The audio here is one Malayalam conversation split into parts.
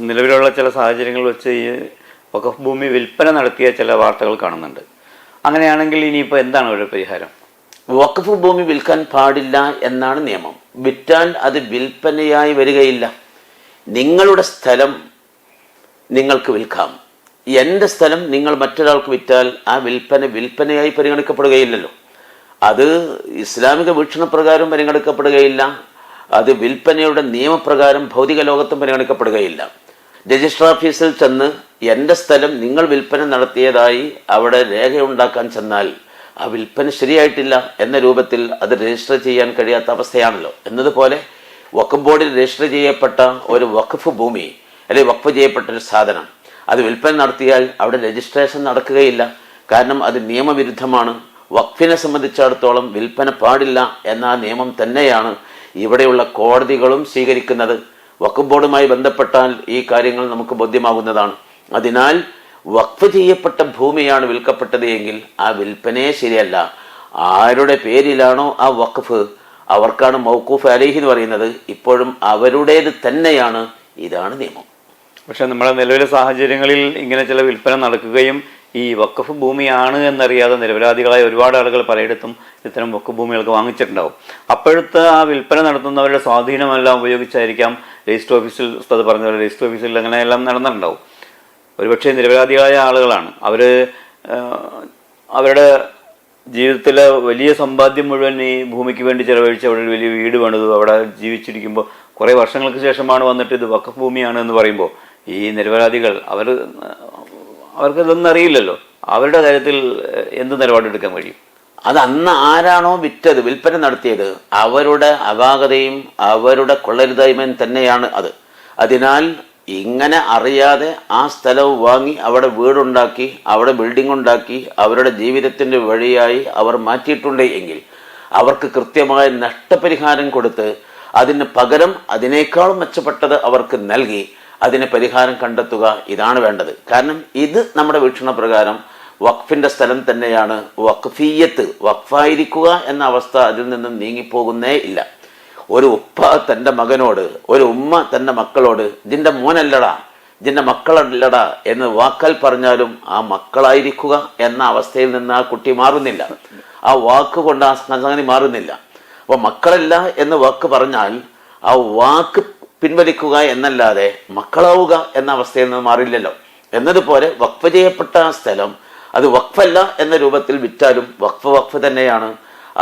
നിലവിലുള്ള ചില സാഹചര്യങ്ങൾ വെച്ച് ഈ വഖഫ് ഭൂമി വിൽപ്പന നടത്തിയ ചില വാർത്തകൾ കാണുന്നുണ്ട്. അങ്ങനെയാണെങ്കിൽ ഇനിയിപ്പോൾ എന്താണ് ഒരു പരിഹാരം? വഖഫ് ഭൂമി വിൽക്കാൻ പാടില്ല എന്നാണ് നിയമം. വിറ്റാൽ അത് വിൽപ്പനയായി വരികയില്ല. നിങ്ങളുടെ സ്ഥലം നിങ്ങൾക്ക് വിൽക്കാം. എൻ്റെ സ്ഥലം നിങ്ങൾ മറ്റൊരാൾക്ക് വിറ്റാൽ ആ വിൽപ്പനയായി പരിഗണിക്കപ്പെടുകയില്ലല്ലോ. അത് ഇസ്ലാമിക വീക്ഷണപ്രകാരം പരിഗണിക്കപ്പെടുകയില്ല. അത് വിൽപ്പനയുടെ നിയമപ്രകാരം ഭൗതിക ലോകത്തും പരിഗണിക്കപ്പെടുകയില്ല. രജിസ്റ്റർ ഓഫീസിൽ ചെന്ന് എൻ്റെ സ്ഥലം നിങ്ങൾ വിൽപ്പന നടത്തിയതായി അവിടെ രേഖയുണ്ടാക്കാൻ ചെന്നാൽ ആ വിൽപ്പന ശരിയായിട്ടില്ല എന്ന രൂപത്തിൽ അത് രജിസ്റ്റർ ചെയ്യാൻ കഴിയാത്ത അവസ്ഥയാണല്ലോ. എന്നതുപോലെ വഖഫ് ബോർഡിൽ രജിസ്റ്റർ ചെയ്യപ്പെട്ട ഒരു വഖഫ് ഭൂമി അല്ലെങ്കിൽ വഖഫ് ചെയ്യപ്പെട്ട ഒരു സാധനം അത് വിൽപ്പന നടത്തിയാൽ അവിടെ രജിസ്ട്രേഷൻ നടക്കുകയില്ല. കാരണം അത് നിയമവിരുദ്ധമാണ്. വഖഫിനെ സംബന്ധിച്ചിടത്തോളം വിൽപ്പന പാടില്ല എന്ന നിയമം തന്നെയാണ് ഇവിടെയുള്ള കോടതികളും സ്വീകരിക്കുന്നത്. വഖഫ് ബോർഡുമായി ബന്ധപ്പെട്ടാൽ ഈ കാര്യങ്ങൾ നമുക്ക് ബോധ്യമാകുന്നതാണ്. അതിനാൽ വഖഫ് ചെയ്യപ്പെട്ട ഭൂമിയാണ് വിൽക്കപ്പെട്ടത് എങ്കിൽ ആ വിൽപ്പനയെ ശരിയല്ല. ആരുടെ പേരിലാണോ ആ വഖഫ് അവർക്കാണ് മൗഖൂഫ് അലൈഹി എന്ന് പറയുന്നത്. ഇപ്പോഴും അവരുടേത് തന്നെയാണ്. ഇതാണ് നിയമം. പക്ഷെ നമ്മുടെ നിലവിലെ സാഹചര്യങ്ങളിൽ ഇങ്ങനെ ചില വിൽപ്പന നടക്കുകയും ഈ വഖഫ് ഭൂമിയാണ് എന്നറിയാതെ നിരപരാധികളായ ഒരുപാട് ആളുകൾ പലയിടത്തും ഇത്തരം വഖഫ് ഭൂമികൾക്ക് വാങ്ങിച്ചിട്ടുണ്ടാവും. അപ്പോഴത്തെ ആ വിൽപ്പന നടത്തുന്നവരുടെ സ്വാധീനമെല്ലാം ഉപയോഗിച്ചായിരിക്കാം രജിസ്റ്റർ ഓഫീസിൽ ഉസ്താദ് പറഞ്ഞ പോലെ രജിസ്റ്റർ ഓഫീസിൽ അങ്ങനെയെല്ലാം നടന്നിട്ടുണ്ടാവും. ഒരുപക്ഷെ നിരപരാധികളായ ആളുകളാണ് അവരുടെ ജീവിതത്തിലെ വലിയ സമ്പാദ്യം മുഴുവൻ ഈ ഭൂമിക്ക് വേണ്ടി ചെലവഴിച്ച് അവിടെ ഒരു വലിയ വീട് പണിതു അവിടെ ജീവിച്ചിരിക്കുമ്പോൾ കുറേ വർഷങ്ങൾക്ക് ശേഷമാണ് വന്നിട്ട് ഇത് വഖഫ് ഭൂമിയാണ് എന്ന് പറയുമ്പോൾ ഈ നിരപരാധികൾ അവർക്കിതൊന്നും അറിയില്ലല്ലോ. അവരുടെ കാര്യത്തിൽ എന്ത് നിലപാടെടുക്കാൻ കഴിയും? അത് അന്ന് ആരാണോ വിറ്റത്, വിൽപ്പന നടത്തിയത്, അവരുടെ അപാകതയും അവരുടെ കൊള്ളരുതായ്മയും തന്നെയാണ് അത്. അതിനാൽ ഇങ്ങനെ അറിയാതെ ആ സ്ഥലവും വാങ്ങി അവിടെ വീടുണ്ടാക്കി അവിടെ ബിൽഡിംഗ് ഉണ്ടാക്കി അവരുടെ ജീവിതത്തിൻ്റെ വഴിയായി അവർ മാറ്റിയിട്ടുണ്ട് എങ്കിൽ അവർക്ക് കൃത്യമായ നഷ്ടപരിഹാരം കൊടുത്ത് അതിന് പകരം അതിനേക്കാളും മെച്ചപ്പെട്ടത് അവർക്ക് നൽകി അതിന് പരിഹാരം കണ്ടെത്തുക, ഇതാണ് വേണ്ടത്. കാരണം ഇത് നമ്മുടെ വീക്ഷണപ്രകാരം വഖഫിന്റെ സ്ഥലം തന്നെയാണ്. വഖഫിയ്യത്ത്, വഖഫായിരിക്കുക എന്ന അവസ്ഥ അതിൽ നിന്നും നീങ്ങിപ്പോകുന്നേ ഇല്ല. ഒരു ഉപ്പ തൻ്റെ മകനോട്, ഒരു ഉമ്മ തൻ്റെ മക്കളോട് ഇതിൻ്റെ മോനല്ലടാ, ഇതിൻ്റെ മക്കളല്ലടാ എന്ന് വാക്കാൽ പറഞ്ഞാലും ആ മക്കളായിരിക്കുക എന്ന അവസ്ഥയിൽ നിന്ന് ആ കുട്ടി മാറുന്നില്ല. ആ വാക്ക് കൊണ്ട് ആ സംഗതി മാറുന്നില്ല. അപ്പോൾ മക്കളല്ല എന്ന് വാക്ക് പറഞ്ഞാൽ ആ വാക്ക് പിൻവലിക്കുക എന്നല്ലാതെ മക്കളാവുക എന്ന അവസ്ഥയിൽ നിന്ന് മാറില്ലല്ലോ. എന്നതുപോലെ വഖഫ് ചെയ്യപ്പെട്ട ആ സ്ഥലം അത് വഖഫല്ല എന്ന രൂപത്തിൽ വിറ്റാലും വഖഫ് തന്നെയാണ്.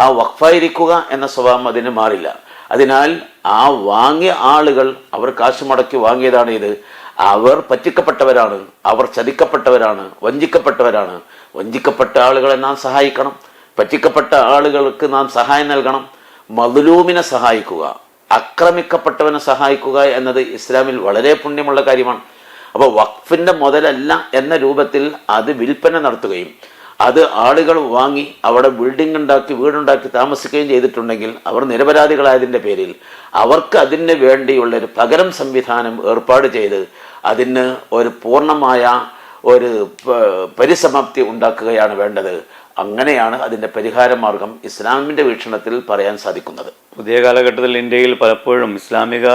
ആ വഖഫായിരിക്കുക എന്ന സ്വഭാവം അതിന് മാറില്ല. അതിനാൽ ആ വാങ്ങിയ ആളുകൾ അവർ കാശ് മുടക്കി വാങ്ങിയതാണ് ഇത്. അവർ പറ്റിക്കപ്പെട്ടവരാണ്, അവർ ചതിക്കപ്പെട്ടവരാണ്, വഞ്ചിക്കപ്പെട്ടവരാണ്. വഞ്ചിക്കപ്പെട്ട ആളുകളെ നാം സഹായിക്കണം, പറ്റിക്കപ്പെട്ട ആളുകൾക്ക് നാം സഹായം നൽകണം. മദ്ലൂമിനെ സഹായിക്കുക, ആക്രമിക്കപ്പെട്ടവനെ സഹായിക്കുക എന്നത് ഇസ്ലാമിൽ വളരെ പുണ്യമുള്ള കാര്യമാണ്. അപ്പോൾ വഖഫിന്റെ മുതലല്ല എന്ന രൂപത്തിൽ അത് വിൽപ്പന നടത്തുകയും അത് ആളുകൾ വാങ്ങി അവിടെ ബിൽഡിംഗ് ഉണ്ടാക്കി വീടുണ്ടാക്കി താമസിക്കുകയും ചെയ്തിട്ടുണ്ടെങ്കിൽ അവർ നിരപരാധികളായതിൻ്റെ പേരിൽ അവർക്ക് അതിന് വേണ്ടിയുള്ളൊരു പകരം സംവിധാനം ഏർപ്പാട് ചെയ്ത് അതിന് ഒരു പൂർണ്ണമായ ഒരു പരിസമാപ്തി ഉണ്ടാക്കുകയാണ് വേണ്ടത്. അങ്ങനെയാണ് അതിൻ്റെ പരിഹാര മാർഗം ഇസ്ലാമിൻ്റെ വീക്ഷണത്തിൽ പറയാൻ സാധിക്കുന്നത്. പുതിയ കാലഘട്ടത്തിൽ ഇന്ത്യയിൽ പലപ്പോഴും ഇസ്ലാമിക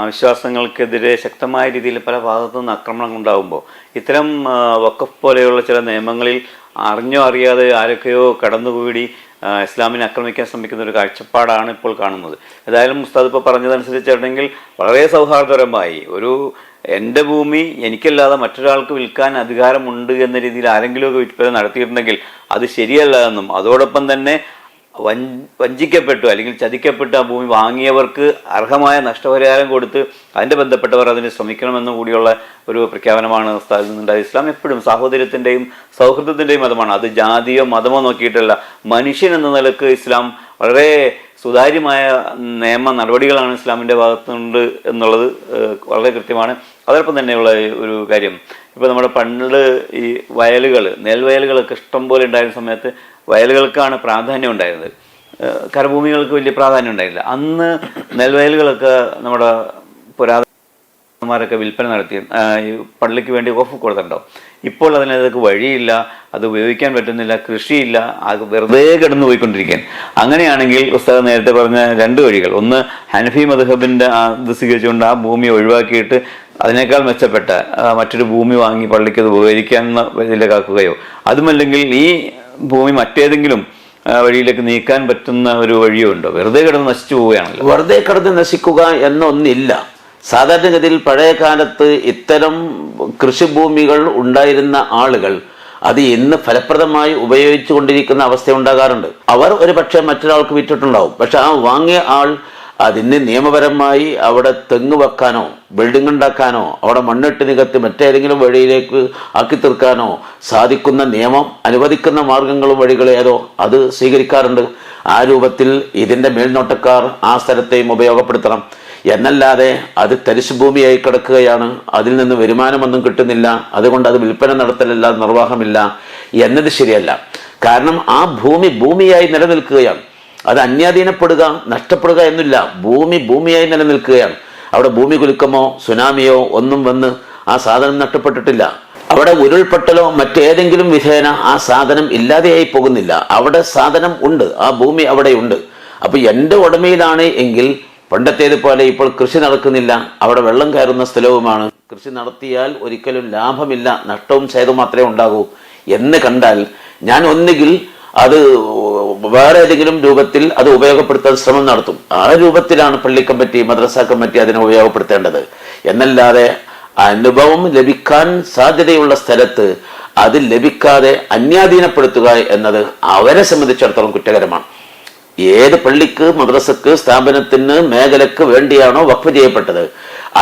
വിശ്വാസങ്ങൾക്കെതിരെ ശക്തമായ രീതിയിൽ പല ഭാഗത്തു നിന്ന് ആക്രമണം ഉണ്ടാകുമ്പോൾ ഇത്തരം വഖഫ് പോലെയുള്ള ചില നിയമങ്ങളിൽ അറിഞ്ഞോ അറിയാതെ ആരൊക്കെയോ കടന്നുകൂടി ഇസ്ലാമിനെ ആക്രമിക്കാൻ ശ്രമിക്കുന്ന ഒരു കാഴ്ചപ്പാടാണ് ഇപ്പോൾ കാണുന്നത്. ഏതായാലും ഉസ്താദ് ഇപ്പോൾ പറഞ്ഞതനുസരിച്ചിട്ടുണ്ടെങ്കിൽ വളരെ സൗഹാർദ്ദപരമായി എൻ്റെ ഭൂമി എനിക്കല്ലാതെ മറ്റൊരാൾക്ക് വിൽക്കാൻ അധികാരമുണ്ട് എന്ന രീതിയിൽ ആരെങ്കിലുമൊക്കെ വിൽപ്പന നടത്തിയിട്ടുണ്ടെങ്കിൽ അത് ശരിയല്ല എന്നും അതോടൊപ്പം തന്നെ വഞ്ചിക്കപ്പെട്ടു അല്ലെങ്കിൽ ചതിക്കപ്പെട്ടു ആ ഭൂമി വാങ്ങിയവർക്ക് അർഹമായ നഷ്ടപരിഹാരം കൊടുത്ത് അതിൻ്റെ ബന്ധപ്പെട്ടവർ അതിന് ശ്രമിക്കണമെന്നും കൂടിയുള്ള ഒരു പ്രഖ്യാപനമാണ് ഉസ്താദിൽ നിന്നുണ്ടായത്. ഇസ്ലാം എപ്പോഴും സാഹോദര്യത്തിൻ്റെയും സൗഹൃദത്തിൻ്റെയും മതമാണ്. അത് ജാതിയോ മതമോ നോക്കിയിട്ടല്ല. മനുഷ്യൻ എന്ന നിലക്ക് ഇസ്ലാം വളരെ സുതാര്യമായ നിയമ നടപടികളാണ് ഇസ്ലാമിൻ്റെ ഭാഗത്തുണ്ട് എന്നുള്ളത് വളരെ കൃത്യമാണ്. അതോടൊപ്പം തന്നെയുള്ള ഒരു കാര്യം, ഇപ്പോൾ നമ്മുടെ പണ്ട് ഈ നെൽവയലുകളൊക്കെ ഇഷ്ടം പോലെ ഉണ്ടായിരുന്ന സമയത്ത് വയലുകൾക്കാണ് പ്രാധാന്യം ഉണ്ടായിരുന്നത്, കരഭൂമികൾക്ക് വലിയ പ്രാധാന്യം ഉണ്ടായില്ല. അന്ന് നെൽവയലുകളൊക്കെ നമ്മുടെ പുരാതനന്മാരൊക്കെ വിൽപ്പന നടത്തി പള്ളിക്ക് വേണ്ടി വഖഫ് കൊടുത്തിട്ടുണ്ടാവും. ഇപ്പോൾ അതിനതൊക്കെ വഴിയില്ല, അത് ഉപയോഗിക്കാൻ പറ്റുന്നില്ല, കൃഷിയില്ല, അത് വെറുതെ കിടന്നു പോയിക്കൊണ്ടിരിക്കാൻ. അങ്ങനെയാണെങ്കിൽ ഉസ്താദ് നേരത്തെ പറഞ്ഞ രണ്ട് വഴികൾ, ഒന്ന് ഹനഫി മദ്ഹബിൻ്റെ ഇത് സ്വീകരിച്ചുകൊണ്ട് ആ ഭൂമി ഒഴിവാക്കിയിട്ട് അതിനേക്കാൾ മെച്ചപ്പെട്ട മറ്റൊരു ഭൂമി വാങ്ങി പള്ളിക്ക് അത് ഉപകരിക്കാവുന്ന ഇതിലേക്കാക്കുകയോ, അതുമല്ലെങ്കിൽ ഈ ഭൂമി മറ്റേതെങ്കിലും വഴിയിലേക്ക് നീക്കാൻ പറ്റുന്ന ഒരു വഴിയോ ഉണ്ടോ? വെറുതെ കിടന്ന് നശിച്ചു പോവുകയാണല്ലോ. വെറുതെ കിടന്ന് നശിക്കുക എന്നൊന്നില്ല. സാധാരണഗതിയിൽ പഴയ കാലത്ത് ഇത്തരം കൃഷിഭൂമികൾ ഉണ്ടായിരുന്ന ആളുകൾ അത് ഇന്ന് ഫലപ്രദമായി ഉപയോഗിച്ചു കൊണ്ടിരിക്കുന്ന അവസ്ഥ ഉണ്ടാകാറുണ്ട്. അവർ ഒരു പക്ഷേ മറ്റൊരാൾക്ക് വിറ്റിട്ടുണ്ടാവും. പക്ഷെ ആ വാങ്ങിയ ആൾ അതിന് നിയമപരമായി അവിടെ തെങ്ങ് വെക്കാനോ ബിൽഡിംഗ് ഉണ്ടാക്കാനോ അവിടെ മണ്ണിട്ട് നികത്തി മറ്റേതെങ്കിലും വഴിയിലേക്ക് ആക്കി തീർക്കാനോ സാധിക്കുന്ന നിയമം അനുവദിക്കുന്ന മാർഗങ്ങളും വഴികളേതോ അത് സ്വീകരിക്കാറുണ്ട്. ആ രൂപത്തിൽ ഇതിൻ്റെ മേൽനോട്ടക്കാർ ആ സ്ഥലത്തെയും ഉപയോഗപ്പെടുത്തണം. എന്നല്ലാതെ അത് തരിശുഭൂമിയായി കിടക്കുകയാണ്, അതിൽ നിന്ന് വരുമാനമൊന്നും കിട്ടുന്നില്ല, അതുകൊണ്ട് അത് വിൽപ്പന നടത്തലില്ല, നിർവാഹമില്ല എന്നത് ശരിയല്ല. കാരണം ആ ഭൂമിയായി നിലനിൽക്കുകയാണ്. അത് അന്യാധീനപ്പെടുക നഷ്ടപ്പെടുക എന്നില്ല. ഭൂമിയായി നിലനിൽക്കുകയാണ്. അവിടെ ഭൂമി കുലുക്കമോ സുനാമിയോ ഒന്നും വന്ന് ആ സാധനം നഷ്ടപ്പെട്ടിട്ടില്ല. അവിടെ ഉരുൾപൊട്ടലോ മറ്റേതെങ്കിലും വിധേന ആ സാധനം ഇല്ലാതെയായി പോകുന്നില്ല. അവിടെ സാധനം ഉണ്ട്, ആ ഭൂമി അവിടെ ഉണ്ട്. അപ്പൊ എൻ്റെ ഉടമയിലാണ് എങ്കിൽ പണ്ടത്തേതുപോലെ ഇപ്പോൾ കൃഷി നടക്കുന്നില്ല, അവിടെ വെള്ളം കയറുന്ന സ്ഥലവുമാണ്. കൃഷി നടത്തിയാൽ ഒരിക്കലും ലാഭമില്ല, നഷ്ടവും ഛേദവും മാത്രമേ ഉണ്ടാകൂ എന്ന് കണ്ടാൽ ഞാൻ ഒന്നുകിൽ അത് വേറെ ഏതെങ്കിലും രൂപത്തിൽ അത് ഉപയോഗപ്പെടുത്താൻ ശ്രമം നടത്തും. ആ രൂപത്തിലാണ് പള്ളി കമ്മിറ്റി മദ്രസ കമ്മിറ്റി അതിനെ ഉപയോഗപ്പെടുത്തേണ്ടത്. എന്നല്ലാതെ അനുഭവം ലഭിക്കാൻ സാധ്യതയുള്ള സ്ഥലത്ത് അത് ലഭിക്കാതെ അന്യാധീനപ്പെടുത്തുക എന്നത് അവരെ സംബന്ധിച്ചിടത്തോളം കുറ്റകരമാണ്. ഏത് പള്ളിക്ക് മദ്രസക്ക് സ്ഥാപനത്തിന് മേഖലക്ക് വേണ്ടിയാണോ വഖഫ് ചെയ്യപ്പെട്ടത്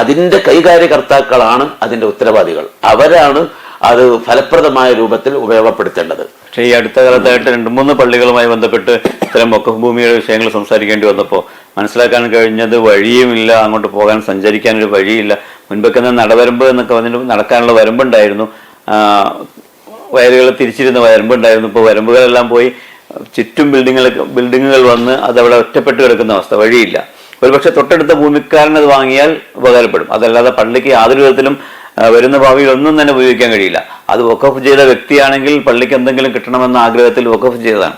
അതിൻ്റെ കൈകാര്യകർത്താക്കളാണ് അതിൻ്റെ ഉത്തരവാദികൾ. അവരാണ് അത് ഫലപ്രദമായ രൂപത്തിൽ ഉപയോഗപ്പെടുത്തേണ്ടത്. പക്ഷേ ഈ അടുത്ത കാലത്തായിട്ട് 2-3 പള്ളികളുമായി ബന്ധപ്പെട്ട് ഇത്തരം വഖഫ് ഭൂമിയുടെ വിഷയങ്ങൾ സംസാരിക്കേണ്ടി വന്നപ്പോൾ മനസ്സിലാക്കാൻ കഴിഞ്ഞത് വഴിയുമില്ല, അങ്ങോട്ട് പോകാൻ സഞ്ചരിക്കാനൊരു വഴിയില്ല. മുൻപൊക്കെ നടവരമ്പ് എന്നൊക്കെ വന്നിട്ട് നടക്കാനുള്ള വരമ്പുണ്ടായിരുന്നു, വയലുകൾ തിരിച്ചിരുന്ന വരമ്പുണ്ടായിരുന്നു. ഇപ്പോൾ വരമ്പുകളെല്ലാം പോയി ചുറ്റും ബിൽഡിങ്ങുകൾ വന്ന് അതവിടെ ഒറ്റപ്പെട്ട് കിടക്കുന്ന അവസ്ഥ, വഴിയില്ല. ഒരുപക്ഷെ തൊട്ടടുത്ത ഭൂമിക്കാരനത് വാങ്ങിയാൽ ഉപകാരപ്പെടും, അതല്ലാതെ പള്ളിക്ക് യാതൊരു വിധത്തിലും വരുന്ന ഭാവിയിൽ ഒന്നും തന്നെ ഉപയോഗിക്കാൻ കഴിയില്ല. അത് വഖഫ് ചെയ്ത വ്യക്തിയാണെങ്കിൽ പള്ളിക്ക് എന്തെങ്കിലും കിട്ടണമെന്ന ആഗ്രഹത്തിൽ വഖഫ് ചെയ്തതാണ്.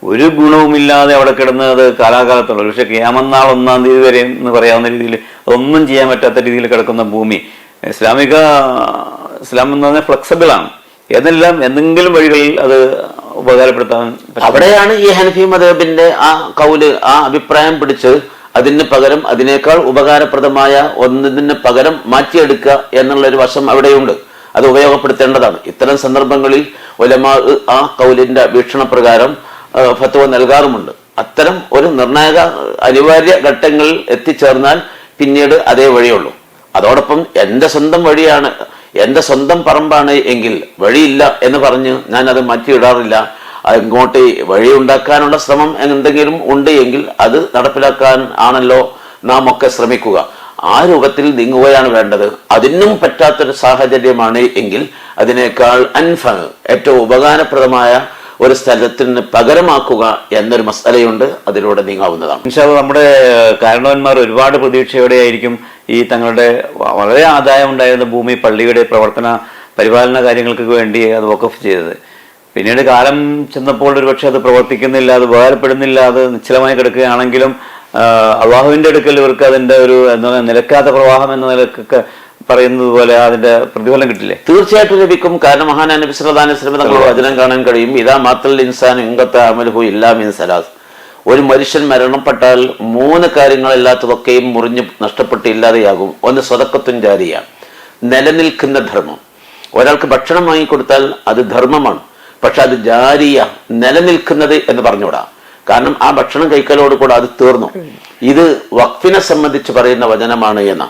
ഒരു ഗുണവുമില്ലാതെ അവിടെ കിടന്ന് അത് കാലാകാലത്തുള്ള, പക്ഷെ ഖിയാമത്ത് 1-ാം തീയതി വരെ എന്ന് പറയാവുന്ന രീതിയിൽ ഒന്നും ചെയ്യാൻ പറ്റാത്ത രീതിയിൽ കിടക്കുന്ന ഭൂമി. ഇസ്ലാം എന്ന് പറഞ്ഞാൽ ഫ്ലെക്സിബിൾ ആണ്, ഏതെല്ലാം എന്തെങ്കിലും വഴികളിൽ അത് ഉപകാരപ്പെടുത്താൻ. അവിടെയാണ് ഈ ഹനഫി മദ്ഹബിന്റെ ആ കൗല്, ആ അഭിപ്രായം പിടിച്ച് അതിന് പകരം അതിനേക്കാൾ ഉപകാരപ്രദമായ ഒന്നിന് പകരം മാറ്റിയെടുക്കുക എന്നുള്ളൊരു വശം അവിടെയുണ്ട്. അത് ഉപയോഗപ്പെടുത്തേണ്ടതാണ്. ഇത്തരം സന്ദർഭങ്ങളിൽ ഉലമാ ആ കൗലിന്റെ വീക്ഷണപ്രകാരം ഫത്വ നൽകാറുമുണ്ട്. അത്തരം ഒരു നിർണായക അനിവാര്യ ഘട്ടങ്ങളിൽ എത്തിച്ചേർന്നാൽ പിന്നീട് അതേ വഴിയുള്ളൂ. അതോടൊപ്പം എൻ്റെ സ്വന്തം വഴിയാണ്, എൻ്റെ സ്വന്തം പറമ്പാണ് എങ്കിൽ വഴിയില്ല എന്ന് പറഞ്ഞ് ഞാൻ അത് മാറ്റിയിടാറില്ല. ഇങ്ങോട്ട് വഴി ഉണ്ടാക്കാനുള്ള ശ്രമം എന്തെങ്കിലും ഉണ്ട് എങ്കിൽ അത് നടപ്പിലാക്കാൻ ആണല്ലോ നാം ഒക്കെ ശ്രമിക്കുക. ആ രൂപത്തിൽ നീങ്ങുകയാണ് വേണ്ടത്. അതിനും പറ്റാത്തൊരു സാഹചര്യമാണ് എങ്കിൽ അതിനേക്കാൾ ഏറ്റവും ഉപകാരപ്രദമായ ഒരു സ്ഥലത്തിന് പകരമാക്കുക എന്നൊരു മസലയുണ്ട്, അതിലൂടെ നീങ്ങാവുന്നതാണ്. നമ്മുടെ കാരണവന്മാർ ഒരുപാട് പ്രതീക്ഷയോടെ ആയിരിക്കും ഈ തങ്ങളുടെ വളരെ ആദായം ഉണ്ടായിരുന്ന ഭൂമി പള്ളിയുടെ പ്രവർത്തന പരിപാലന കാര്യങ്ങൾക്ക് വേണ്ടി അത് വഖഫ് ചെയ്തത്. പിന്നീട് കാലം ചെന്നപ്പോൾ ഒരുപക്ഷെ അത് പ്രവർത്തിക്കുന്നില്ല, അത് ഉപകാരപ്പെടുന്നില്ല, അത് നിശ്ചലമായി കിടക്കുകയാണെങ്കിലും അള്ളാഹുവിന്റെ അടുക്കൽ ഇവർക്ക് അതിന്റെ ഒരു നിലക്കാത്ത പ്രവാഹം എന്ന നിലക്കൊക്കെ പറയുന്നത് പോലെ അതിന്റെ പ്രതിഫലം കിട്ടില്ലേ? തീർച്ചയായിട്ടും ലഭിക്കും. കാരണം മഹാനായ നബി സല്ലല്ലാഹു അലൈഹി വസല്ലം തങ്ങളുടെ വചനം കാണാൻ കഴിയും, ഇദാ മാത്തൽ ഇൻസാൻ ഇൻഖത അമലുഹു ഇല്ലാ മിൻ സലാസ്. ഒരു മനുഷ്യൻ മരണപ്പെട്ടാൽ 3 കാര്യങ്ങളല്ലാത്തതൊക്കെയും മുറിഞ്ഞ് നഷ്ടപ്പെട്ട് ഇല്ലാതെയാകും. ഒന്ന് സ്വതക്കത്തുൻ ജാരിയ, നിലനിൽക്കുന്ന ധർമ്മം. ഒരാൾക്ക് ഭക്ഷണം വാങ്ങിക്കൊടുത്താൽ അത് ധർമ്മമാണ്, പക്ഷെ അത് ജാരിയ, നിലനിൽക്കുന്നത് എന്ന് പറഞ്ഞുകൂടാ. കാരണം ആ ഭക്ഷണം കഴിക്കലോട് കൂടെ അത് തീർന്നു. ഇത് വഖഫിനെ സംബന്ധിച്ച് പറയുന്ന വചനമാണ് എന്ന.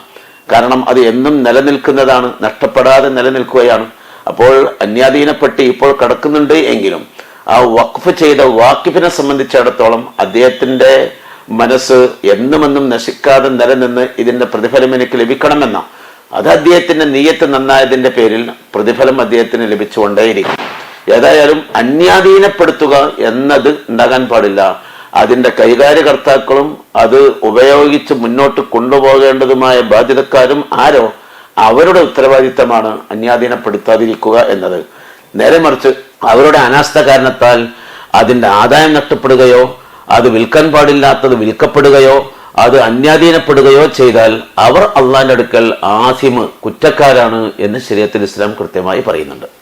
കാരണം അത് എന്നും നിലനിൽക്കുന്നതാണ്, നഷ്ടപ്പെടാതെ നിലനിൽക്കുകയാണ്. അപ്പോൾ അന്യാധീനപ്പെട്ട് ഇപ്പോൾ കിടക്കുന്നുണ്ട് എങ്കിലും ആ വഖഫ് ചെയ്ത വാക്കിഫിനെ സംബന്ധിച്ചിടത്തോളം അദ്ദേഹത്തിന്റെ മനസ്സ് എന്നുമെന്നും നശിക്കാതെ നിലനിന്ന് ഇതിന്റെ പ്രതിഫലം എനിക്ക് ലഭിക്കണമെന്ന, അത് അദ്ദേഹത്തിന്റെ നിയ്യത്ത് നന്നായതിന്റെ പേരിൽ പ്രതിഫലം അദ്ദേഹത്തിന് ലഭിച്ചുകൊണ്ടേയിരിക്കും. ഏതായാലും അന്യാധീനപ്പെടുത്തുക എന്നത് ഉണ്ടാകാൻ പാടില്ല. അതിന്റെ കൈകാര്യകർത്താക്കളും അത് ഉപയോഗിച്ച് മുന്നോട്ട് കൊണ്ടുപോകേണ്ടതുമായ ബാധ്യതക്കാരും ആരോ അവരുടെ ഉത്തരവാദിത്തമാണ് അന്യാധീനപ്പെടുത്താതിരിക്കുക എന്നത്. നേരെ മറിച്ച് അവരുടെ അനാസ്ഥ കാരണത്താൽ അതിന്റെ ആദായം നഷ്ടപ്പെടുകയോ അത് വിൽക്കാൻ പാടില്ലാത്തത് വിൽക്കപ്പെടുകയോ അത് അന്യാധീനപ്പെടുകയോ ചെയ്താൽ അവർ അള്ളാന്റെ അടുക്കൽ ആസിമ് കുറ്റക്കാരാണ് എന്ന് ശരീഅത്തുൽ ഇസ്ലാം കൃത്യമായി പറയുന്നുണ്ട്.